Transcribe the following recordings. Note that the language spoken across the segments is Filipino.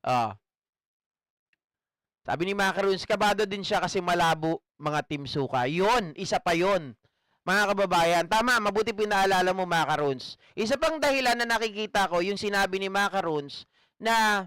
Oh. Sabi ni Macaroons, kabado din siya kasi malabo mga Team Suka. Yun, isa pa yun. Mga kababayan, tama, mabuti pinaalala mo Macaroons. Isa pang dahilan na nakikita ko, yung sinabi ni Macaroons, na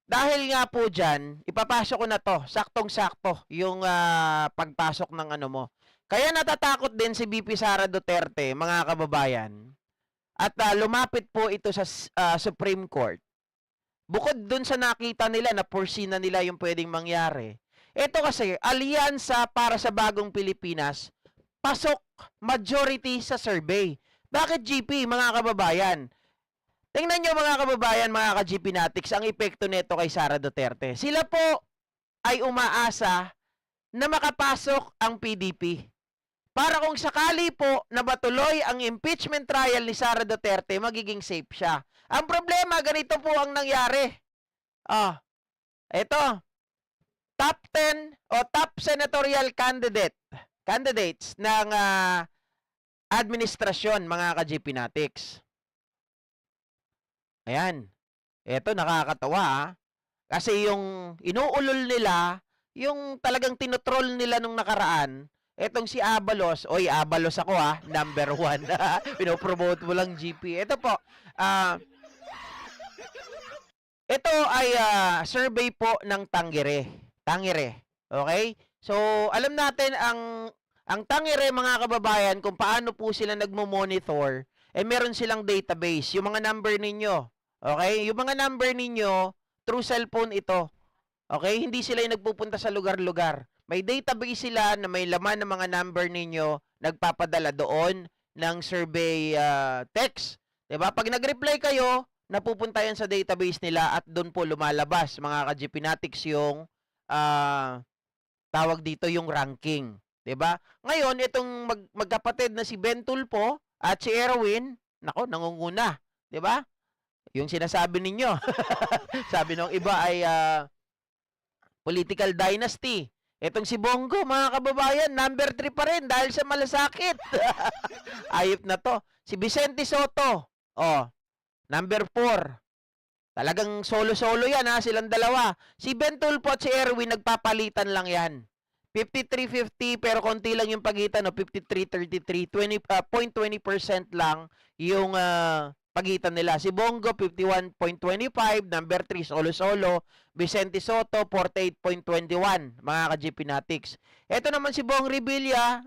dahil nga po dyan, ipapasok ko na to, saktong-sakto, yung pagpasok ng ano mo. Kaya natatakot din si VP Sara Duterte, mga kababayan, at lumapit po ito sa Supreme Court. Bukod dun sa nakita nila na foresee na nila yung pwedeng mangyari. Ito kasi, alyansa para sa bagong Pilipinas, pasok majority sa survey. Bakit GP, mga kababayan? Tingnan nyo mga kababayan, mga ka-GP Natics, ang epekto nito kay Sara Duterte. Sila po ay umaasa na makapasok ang PDP. Para kung sakali po na matuloy ang impeachment trial ni Sara Duterte, magiging safe siya. Ang problema, ganito po ang nangyari. Ito, top 10 o top senatorial candidates ng administrasyon, mga ka-GP Natics. Ayan. Ito, nakakatawa. Kasi yung inuulol nila, yung talagang tinotroll nila nung nakaraan, etong si Abalos, oy, Abalos ako number 1. Pinopromote mo lang GP. Ito po, ito ay survey po ng Tangere. Okay? So, alam natin ang Tangere, mga kababayan, kung paano po sila nagmo-monitor, meron silang database, yung mga number ninyo. Okay? Yung mga number ninyo, through cellphone ito. Okay? Hindi sila yung nagpupunta sa lugar-lugar. May database sila na may laman ng mga number ninyo, nagpapadala doon ng survey text. Diba? Pag nag-reply kayo, napupunta yan sa database nila at doon po lumalabas, mga ka-GP Natics, yung tawag dito yung ranking. Diba? Ngayon, itong magkapatid na si Ben Tulpo at si Erwin, nako, nangunguna. Diba? Yung sinasabi ninyo. Sabi ng iba ay political dynasty. Itong si Bongo, mga kababayan, number 3 pa rin dahil sa malasakit. Ayop na to. Si Vicente Soto, number 4. Talagang solo-solo yan silang dalawa. Si Ben Tulfo at si Erwin, nagpapalitan lang yan. 53-50 pero konti lang yung pagitan, 53-33, 0.20% lang yung pagitan nila. Si Bongo 51.25, number 3 solo-solo. Vicente Soto 48.21, mga ka-GP Natics. Ito naman si Bong Revilla,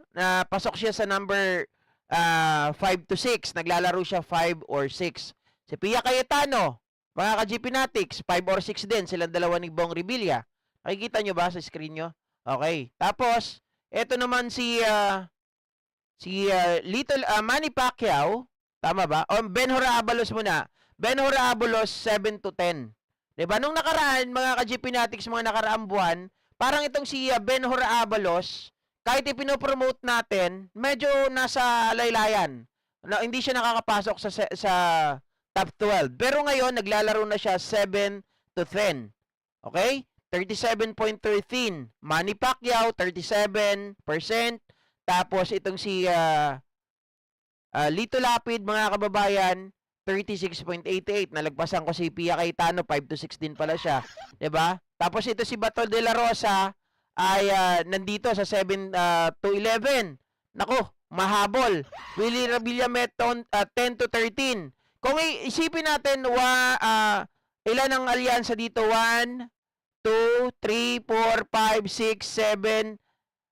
pasok siya sa number 5 to 6. Naglalaro siya 5 or 6. Si Pia Cayetano, mga ka-GP Natics, 5 or 6 din silang dalawa ni Bong Revilla. Nakikita nyo ba sa screen nyo? Okay. Tapos, ito naman si Manny Pacquiao, tama ba? O Benhur Abalos muna. Benhur Abalos 7 to 10. 'Di ba? Nung nakaraan, mga ka-GP Natics, mga nakaraang buwan, parang itong si Benhur Abalos, kahit ipinopromote natin, medyo nasa laylayan. Hindi siya nakakapasok sa top 12. Pero ngayon, naglalaro na siya 7 to 10. Okay? 37.13. Manny Pacquiao, 37%. Tapos itong si Lito Lapid, mga kababayan, 36.88. Nalagpasan ko si Pia Cayetano, 5 to 6 din pala siya. 'Di ba? Tapos ito si Bato de la Rosa ay nandito sa 7 to 11. Nako, mahabol. Willie Rabillameton 10 to 13. Kung isipin natin ilan ang alyansa dito? 1, 2, 3, 4, 5, 6, 7.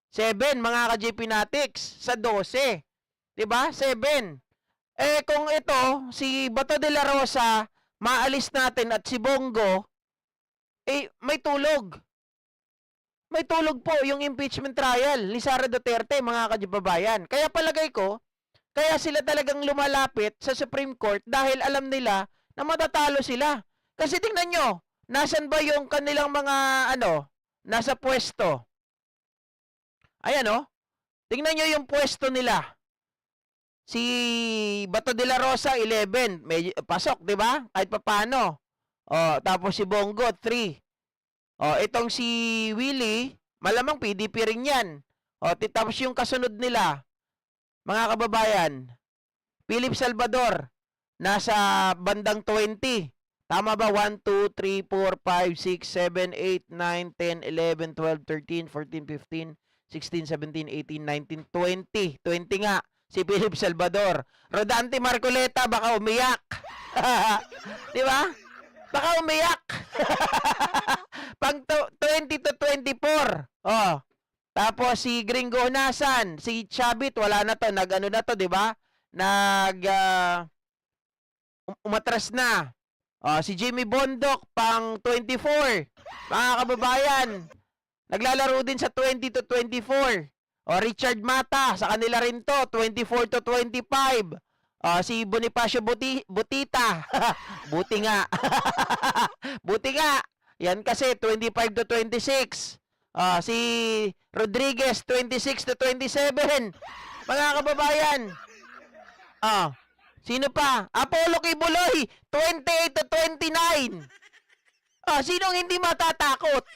7, mga ka-GP Natics sa 12. 'Di ba? 7. Kung ito, si Bato de la Rosa, maalis natin at si Bongo, may tulog. May tulog po yung impeachment trial ni Sara Duterte, mga kababayan. Kaya palagay ko, kaya sila talagang lumalapit sa Supreme Court dahil alam nila na matatalo sila. Kasi tingnan nyo, nasan ba yung kanilang mga, nasa pwesto? Ayan tingnan nyo yung pwesto nila. Si Bato de la Rosa, 11. May pasok, di ba? Kahit paano. Tapos si Bongo, 3. Itong si Willie, malamang PDP rin yan. Tapos yung kasunod nila, mga kababayan, Philip Salvador, nasa bandang 20. Tama ba? 1, 2, 3, 4, 5, 6, 7, 8, 9, 10, 11, 12, 13, 14, 15, 16, 17, 18, 19, 20. 20 nga. Si Philip Salvador. Rodante Marcoleta, baka umiyak. Di ba? Baka umiyak. Pag 20 to 24. Oh. Tapos si Gringo Nasan, si Chabit, wala na to. Nag-ano na to, di ba? Umatras na. Si Jimmy Bondok, pang 24. Mga kababayan, naglalaro din sa 20 to 24. Richard Mata, sa kanila rin to, 24 to 25. Si Bonifacio Butita. Buti nga. Buti nga. Yan kasi, 25 to 26. Si Rodriguez, 26 to 27. Mga kababayan. Sino pa? Apollo Kibuloy, 28 to 29. Sinong hindi matatakot?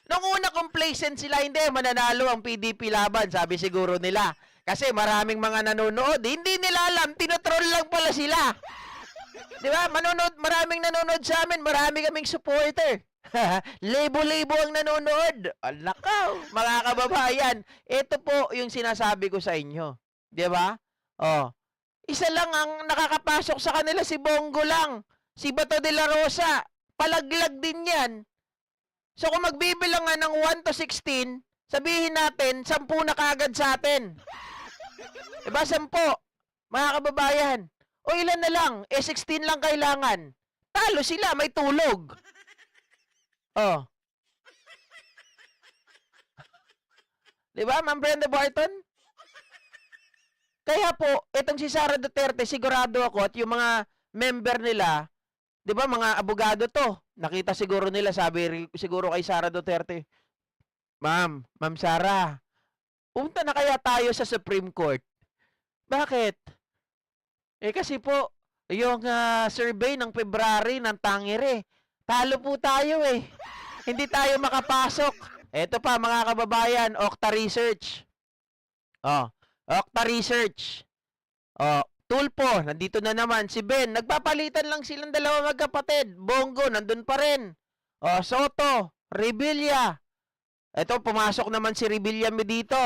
Nung una complacent sila, hindi, mananalo ang PDP laban, sabi siguro nila. Kasi maraming mga nanonood, hindi nila alam, tinotroll lang pala sila. Di ba? Maraming nanonood sa amin, marami kaming supporter. Lebo-lebo ang nanonood. Alakaw, mga kababayan. Ito po yung sinasabi ko sa inyo. Di ba? Isa lang ang nakakapasok sa kanila, si Bongo lang. Si Bato de la Rosa, palaglag din yan. So kung magbibilang nga ng 1 to 16, sabihin natin, 10 na kaagad sa atin. Diba, 10? Mga kababayan. O ilan na lang? 16 lang kailangan. Talo sila, may tulog. Diba, Ma'am Brenda Barton? Kaya po, itong si Sara Duterte, sigurado ako at yung mga member nila, di ba mga abogado to, nakita siguro nila, sabi siguro kay Sara Duterte, Ma'am Sara, punta na kaya tayo sa Supreme Court. Bakit? Kasi po, yung survey ng February ng Tangere, talo po tayo Hindi tayo makapasok. Ito pa mga kababayan, Okta Research. Okta Research. Tulpo, nandito na naman. Si Ben, nagpapalitan lang silang dalawa magkapatid. Bongo, nandun pa rin. Soto, Revilla. Ito, pumasok naman si Revilla dito.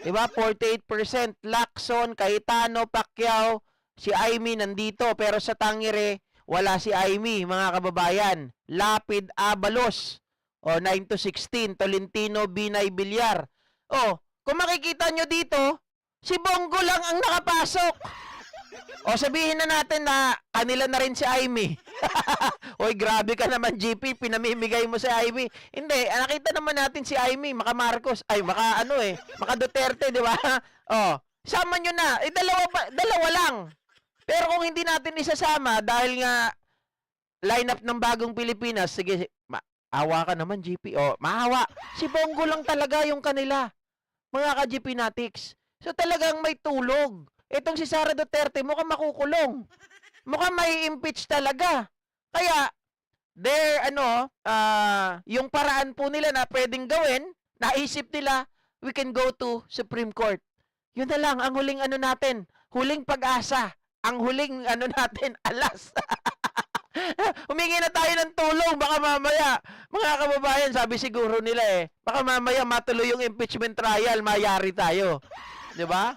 Diba? 48%. Lacson, Cayetano, Pacquiao, si Aimee nandito. Pero sa Tangere, wala si Aimee, mga kababayan. Lapid, Abalos. 9 to 16. Tolentino, Binay, Villar. Kung makikita nyo dito, si Bongo lang ang nakapasok. Sabihin na natin na kanila na rin si Aimee. Oy, grabe ka naman, GP. Pinamimigay mo si Aimee. Hindi, nakita naman natin si Aimee, maka Marcos. Maka Duterte, di ba? Sama nyo na. Dalawa lang. Pero kung hindi natin isasama, dahil nga lineup ng bagong Pilipinas, sige, awa ka naman, GP. Maawa. Si Bongo lang talaga yung kanila. Mga ka-GP Natics. So talagang may tulog. Itong si Sara Duterte, mukhang makukulong. Mukhang may impeach talaga. Kaya, yung paraan po nila na pwedeng gawin, naisip nila, we can go to Supreme Court. Yun na lang, ang huling natin, huling pag-asa. Ang huling natin, alas. Humingi na tayo ng tulong, baka mamaya, mga kababayan, sabi siguro nila baka mamaya matuloy yung impeachment trial, mayari tayo. Di ba?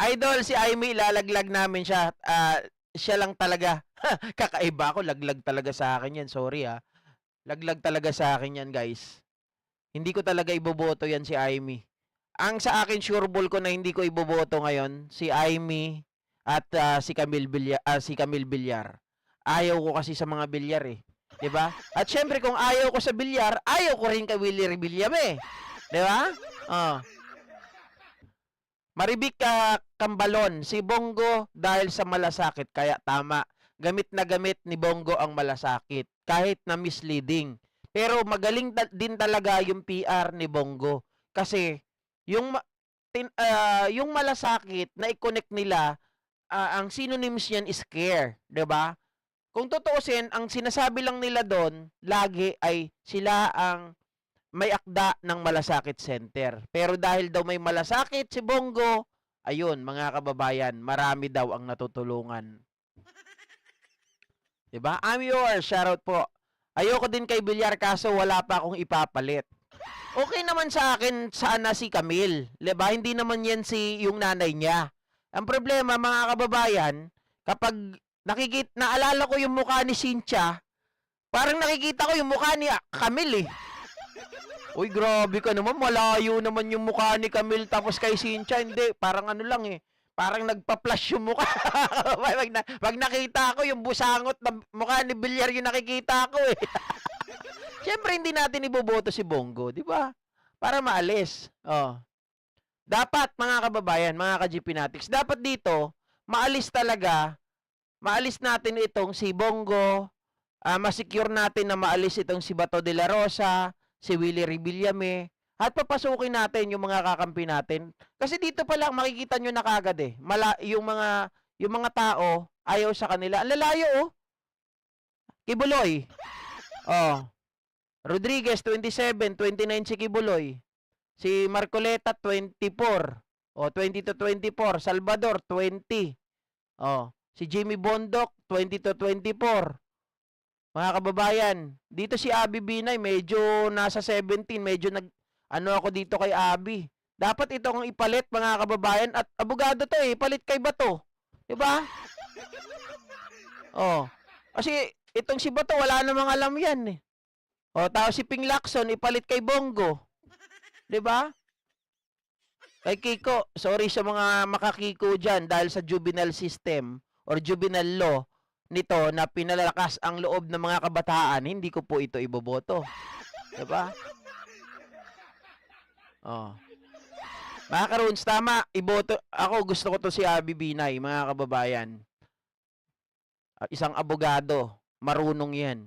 Idol, si Aimee, lalaglag namin siya. Siya lang talaga. Kakaiba ako, laglag talaga sa akin yan. Sorry Laglag talaga sa akin yan, guys. Hindi ko talaga iboboto yan si Aimee. Ang sa akin, sure ball ko na hindi ko iboboto ngayon, si Aimee at si Camille Villar. Ayaw ko kasi sa mga bilyar 'di ba? At syempre kung ayaw ko sa bilyar, ayaw ko rin kay Willie Rebillame 'di ba? Maribik Kambalon, si Bongo dahil sa malasakit, kaya tama. Gamit na gamit ni Bongo ang malasakit kahit na misleading. Pero magaling din talaga yung PR ni Bongo kasi yung malasakit na i-connect nila, ang synonyms niyan is care, 'di ba? Kung tutuusin, ang sinasabi lang nila doon lagi ay sila ang may akda ng malasakit center. Pero dahil daw may malasakit si Bongo, Ayun, mga kababayan, marami daw ang natutulungan. 'Di ba? I'm yours, shoutout po. Ayoko din kay Villar kaso wala pa akong ipapalit. Okay naman sa akin sana si Camille, 'di ba? Hindi naman 'yan yung nanay niya. Ang problema mga kababayan, kapag naalala ko yung mukha ni Cynthia, parang nakikita ko yung mukha ni Camille eh. Uy, grabe ka naman, malayo naman yung mukha ni Camille tapos kay Cynthia, hindi, parang ano lang eh. Parang nagpa-flash yung mukha. Pag nakita ko yung busangot na mukha ni Villar yung nakikita ko eh. Siyempre hindi natin iboboto si Bongo, di ba? Para maalis. Oh. Dapat mga kababayan, mga ka-GP Natics, dapat dito maalis talaga. Maalis natin itong si Bongo, ma-secure natin na maalis itong si Bato de la Rosa, si Willie Revillame, at papasukin natin yung mga kakampi natin. Kasi dito pa lang makikita nyo na kagad eh. Yung mga tao ayaw sa kanila. Ang lalayo oh. Kibuloy. Oh. Rodriguez 27, 29 si Kibuloy. Si Marcoleta 24. Oh, 20 to 24. Salvador 20. Oh, si Jimmy Bondoc 20 to 24. Mga kababayan, dito si Abby Binay medyo nasa 17, medyo ako dito kay Abby. Dapat ito ang ipalit mga kababayan at abogado to eh, ipalit kay Bato. 'Di ba? Oh. Kasi itong si Bato wala namang alam 'yan eh. Oh, tapos si Ping Lacson ipalit kay Bongo. 'Di ba? Kay Kiko, sorry sa mga makakiko diyan dahil sa juvenile system or juvenile law nito na pinalalakas ang loob ng mga kabataan, hindi ko po ito iboboto. 'Di ba? Oh. Mga karuns, tama, iboto. Ako gusto ko to si Abby Binay, mga kababayan. Isang abogado, marunong 'yan.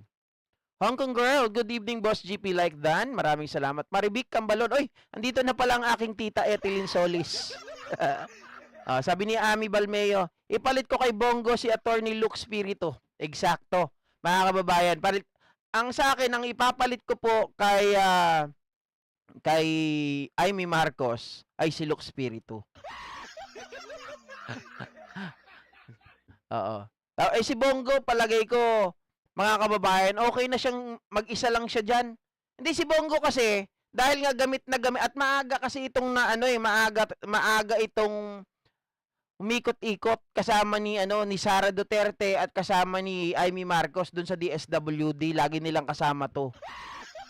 Hong Kong girl, good evening Boss GP like Dan. Maraming salamat. Maribik Cambalon. Oy, andito na pala ang aking tita Etelyn Solis. Sabi ni Ami Balmeo, ipalit ko kay Bongo si Attorney Luke Spirito. Eksakto. Mga kababayan, ang sa akin, ang ipapalit ko po kay Amy Marcos ay si Luke Spirito. Oo. Si Bongo, palagay ko, mga kababayan, okay na siyang mag-isa lang siya dyan. Hindi si Bongo kasi, dahil nga gamit na gamit, at maaga kasi itong maaga itong umikot-ikot kasama ni Sara Duterte at kasama ni Amy Marcos dun sa DSWD, lagi nilang kasama to.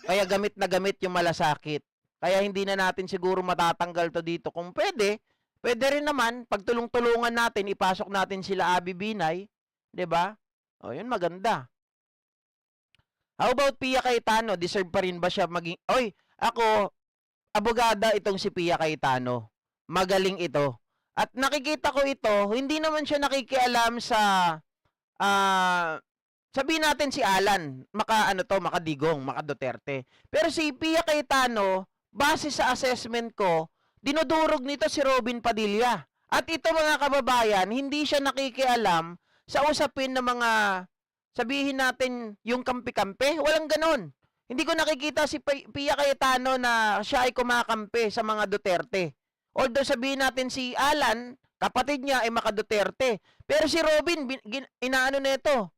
Kaya gamit na gamit yung malasakit. Kaya hindi na natin siguro matatanggal to dito. Kung pwede rin naman pagtulong-tulungan natin, ipasok natin sila Abby Binay, 'di ba? O yun maganda. How about Pia Cayetano? Deserve pa rin ba siya maging... Oy, ako, abogada itong si Pia Cayetano. Magaling ito. At nakikita ko ito, hindi naman siya nakikialam sa... sabihin natin si Alan, makadigong, maka Duterte. Pero si Pia Cayetano, base sa assessment ko, dinudurog nito si Robin Padilla. At ito mga kababayan, hindi siya nakikialam sa usapin ng mga... Sabihin natin yung kampi-kampi, walang ganon. Hindi ko nakikita si Pia Cayetano na siya ay kumakampi sa mga Duterte. Although sabihin natin si Alan, kapatid niya ay maka Duterte. Pero si Robin, inaano nito,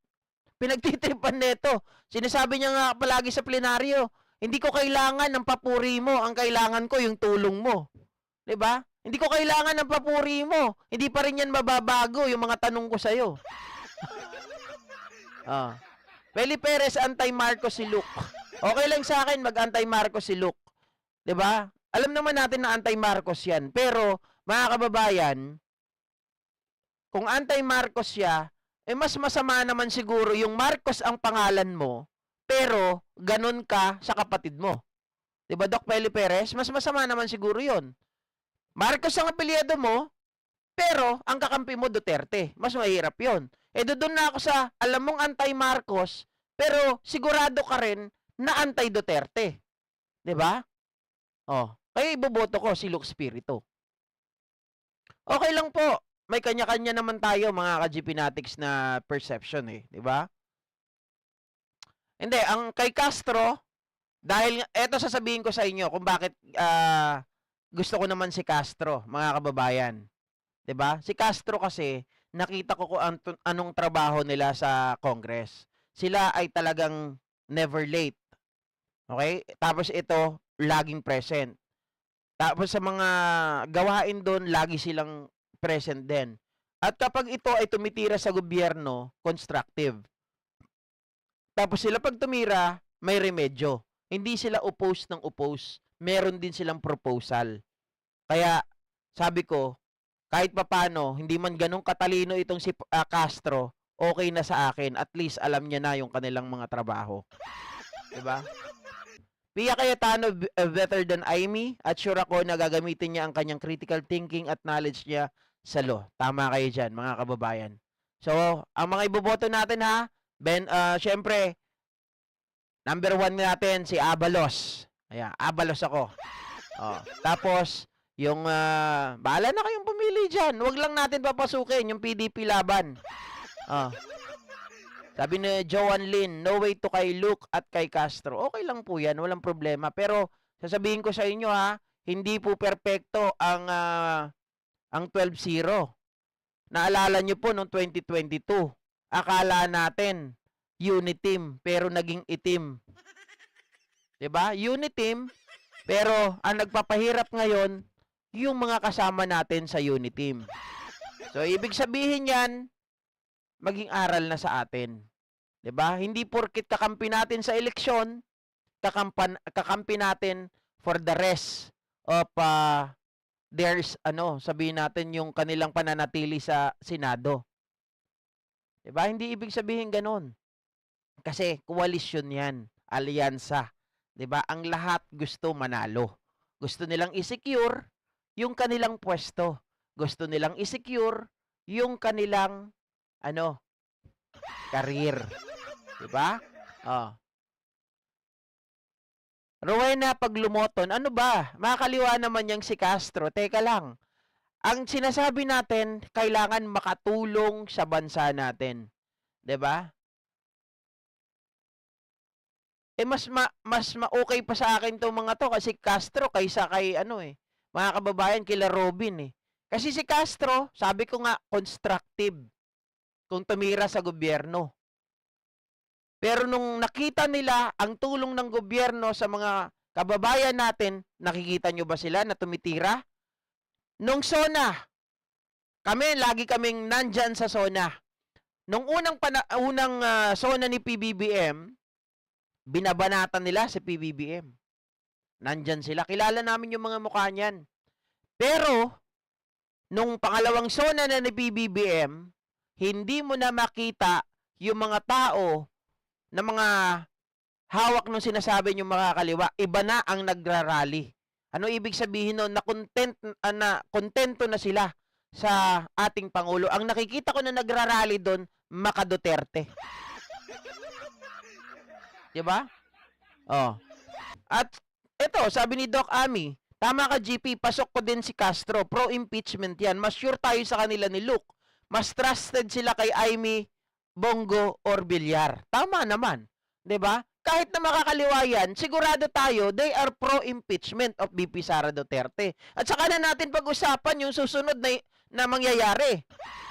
pinagtitripan nito. Sinasabi niya nga palagi sa plenaryo, hindi ko kailangan ng papuri mo, ang kailangan ko yung tulong mo. 'Di ba? Hindi ko kailangan ng papuri mo, hindi pa rin yan mababago yung mga tanong ko sa'yo. Feli Perez, anti-Marcos si Luke. Okay lang sa akin mag-anti-Marcos si Luke. 'Di ba? Alam naman natin na anti-Marcos 'yan. Pero mga kababayan, kung anti-Marcos siya, mas masama naman siguro yung Marcos ang pangalan mo, pero ganun ka sa kapatid mo. 'Di ba, Doc Feli Perez? Mas masama naman siguro 'yon. Marcos ang apelyido mo, pero ang kakampi mo Duterte. Mas mahirap 'yon. Doon na ako sa, alam mong anti-Marcos, pero sigurado ka rin na anti-Duterte. 'Di ba? Kaya iboboto ko si Luke Spirito. Okay lang po. May kanya-kanya naman tayo mga ka-GP Natics na perception 'di ba? Hindi, ang kay Castro, dahil eto sasabihin ko sa inyo kung bakit gusto ko naman si Castro, mga kababayan. 'Di ba? Si Castro kasi nakita ko kung anong trabaho nila sa Congress. Sila ay talagang never late. Okay? Tapos ito, laging present. Tapos sa mga gawain doon, lagi silang present din. At kapag ito ay tumitira sa gobyerno, constructive. Tapos sila pag tumira, may remedyo. Hindi sila oppose ng oppose. Meron din silang proposal. Kaya, sabi ko, kahit papano, hindi man ganun katalino itong si Castro, okay na sa akin. At least alam niya na yung kanilang mga trabaho. Diba? Pia Cayetano better than Aimee at sure ako na gagamitin niya ang kanyang critical thinking at knowledge niya sa law. Tama kayo dyan, mga kababayan. So, ang mga iboboto natin ha, syempre, number 1 natin si Abalos. Ayan, Abalos ako. Oh, tapos, yung, bahala na kayong pumili dyan. Huwag lang natin papasukin yung PDP laban. Oh. Sabi ni Joan Lin, no way to kay Luke at kay Castro. Okay lang po yan, walang problema. Pero, sasabihin ko sa inyo ha, hindi po perpekto ang 12-0. Naalala nyo po noong 2022, akala natin, uniteam, pero naging itim. 'Di ba? Uniteam, pero ang nagpapahirap ngayon, yung mga kasama natin sa uniteam. So, ibig sabihin yan, maging aral na sa atin. 'Di ba? Hindi porket kakampi natin sa eleksyon, kakampi natin for the rest of there's sabihin natin yung kanilang pananatili sa Senado. 'Di ba? Hindi ibig sabihin ganoon. Kasi koalisyon 'yan, alyansa. 'Di ba? Ang lahat gusto manalo. Gusto nilang i-secure yung kanilang pwesto. Gusto nilang i-secure yung kanilang career. 'Di ba? Oh. Rowena Paglumoton, ano ba? Makakaliwa naman yang si Castro. Teka lang. Ang sinasabi natin, kailangan makatulong sa bansa natin. 'Di ba? Mas okay pa sa akin 'tong mga 'to kasi Castro kaysa kay mga kababayan kila Robin eh. Kasi si Castro, sabi ko nga constructive kung tumira sa gobyerno. Pero nung nakita nila ang tulong ng gobyerno sa mga kababayan natin, nakikita nyo ba sila na tumitira? Nung SONA, lagi kaming nandyan sa SONA. Nung unang SONA ni PBBM, binabanatan nila si PBBM. Nandyan sila. Kilala namin yung mga mukha niyan. Pero, nung pangalawang SONA na ni PBBM, hindi mo na makita yung mga tao na mga hawak ng sinasabi yung mga kaliwa. Iba na ang nagrarally. Ano ibig sabihin nun? Kontento na sila sa ating Pangulo. Ang nakikita ko na nagrarally doon, Maka Duterte. Diba? Oh. At ito, sabi ni Doc Ami, tama ka GP, pasok ko din si Castro. Pro-impeachment yan. Mas sure tayo sa kanila ni Luke. Mas trusted sila kay Aimee, Bongo, or Villar. Tama naman. 'Di ba? Kahit na makakaliwa yan, sigurado tayo, they are pro-impeachment of BP Sara Duterte. At saka na natin pag-usapan yung susunod na mangyayari.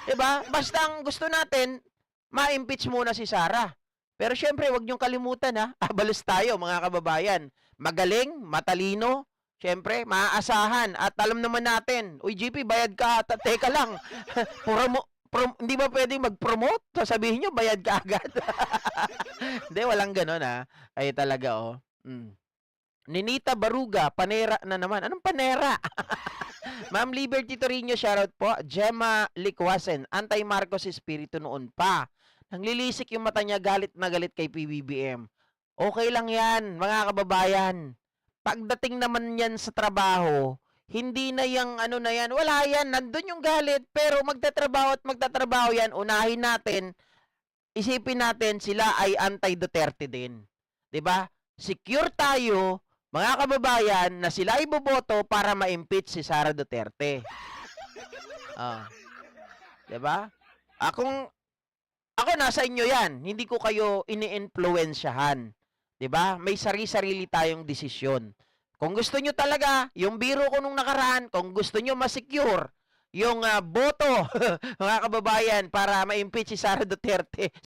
'Di ba? Basta ang gusto natin, ma-impeach muna si Sara. Pero syempre, wag niyong kalimutan ha, abalos tayo mga kababayan. Magaling, matalino, syempre, maaasahan. At alam naman natin, uy GP, bayad ka, teka lang. Hindi ba pwedeng mag-promote? Sasabihin nyo, bayad ka agad. Hindi, walang ganon ha. Ay talaga oh. Ninita Baruga, panera na naman. Anong panera? Ma'am Liberty Torino, shoutout po. Gemma Likwasen, anti-Marcos espiritu noon pa. Nanglilisik yung mata niya, galit na galit kay PBBM. Okay lang yan, mga kababayan. Pagdating naman yan sa trabaho, hindi na yung na yan, wala yan, nandun yung galit, pero magtatrabaho yan, unahin natin, isipin natin, sila ay anti-Duterte din. 'Di ba? Secure tayo, mga kababayan, na sila ay boboto para ma-impeach si Sara Duterte. 'Di ba? Ako nasa inyo yan, hindi ko kayo ini-influensyahan. 'Di ba? May sarili-sarili tayong desisyon. Kung gusto nyo talaga, yung biro ko nung nakaraan, kung gusto nyo ma-secure yung boto, mga kababayan, para ma-impeach si Sara Duterte.